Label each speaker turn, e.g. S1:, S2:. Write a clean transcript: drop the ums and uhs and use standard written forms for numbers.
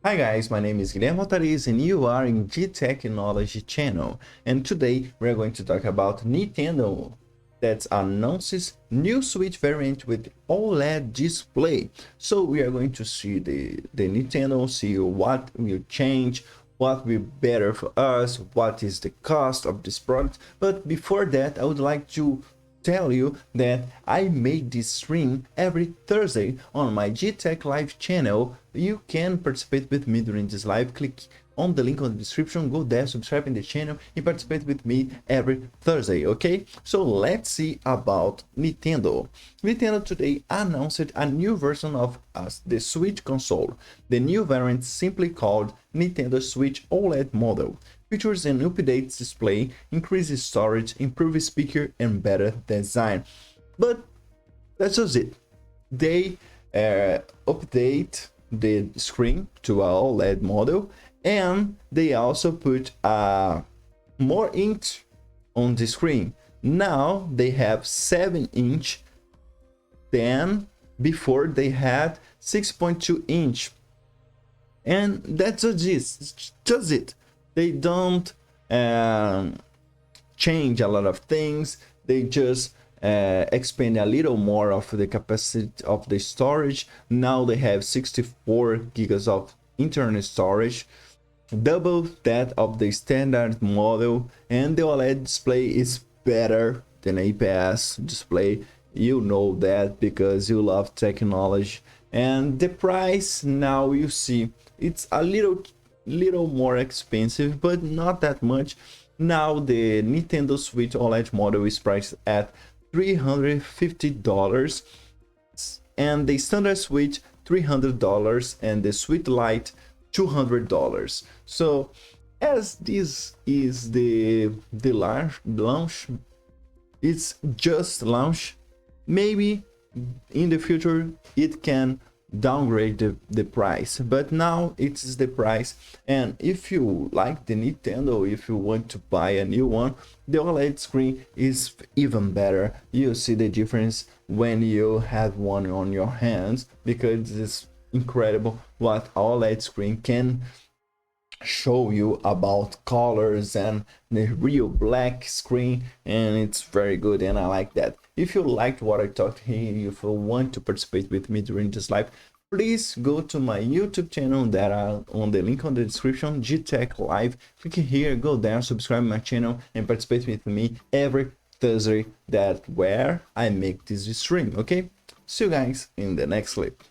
S1: Hi guys, my name is Guilherme Altariz and you are in G Technology channel. And today we are going to talk about Nintendo that announces new Switch variant with OLED display. So we are going to see the Nintendo, see what will change, what will be better for us, what is the cost of this product. But before that, I would like to tell you that I make this stream every Thursday on my GTech Live channel. You can participate with me during this live. Click on the link on the description, go there, subscribe in the channel and participate with me every Thursday, okay? So let's see about Nintendo. Nintendo today announced a new version of the Switch console. The new variant, simply called Nintendo Switch OLED model, features an updated display, increases storage, improves speaker, and better design. But that's just it. They update the screen to a OLED model, and they also put more inch on the screen. Now they have 7-inch, then before they had 6.2-inch, and that's just it. They don't change a lot of things. They just expand a little more of the capacity of the storage. Now they have 64 gigas of internal storage, double that of the standard model, and the OLED display is better than IPS display. You know that because you love technology. And the price, now you see, it's a little more expensive, but not that much. Now the Nintendo Switch OLED model is priced at $350, and the standard Switch $300, and the Switch Lite $200. So as this is the launch, it's just launch, maybe in the future it can downgrade the price, but now it's the price. And if you like the Nintendo, if you want to buy a new one, the OLED screen is even better. You see the difference when you have one on your hands, because it's incredible what OLED screen can show you about colors and the real black screen, and it's very good, and I like that. If you liked what I talked here, if you want to participate with me during this live, please go to my YouTube channel that are on the link on the description, GTech Live. Click here, go there, subscribe my channel and participate with me every Thursday, that where I make this stream, okay? See you guys in the next clip.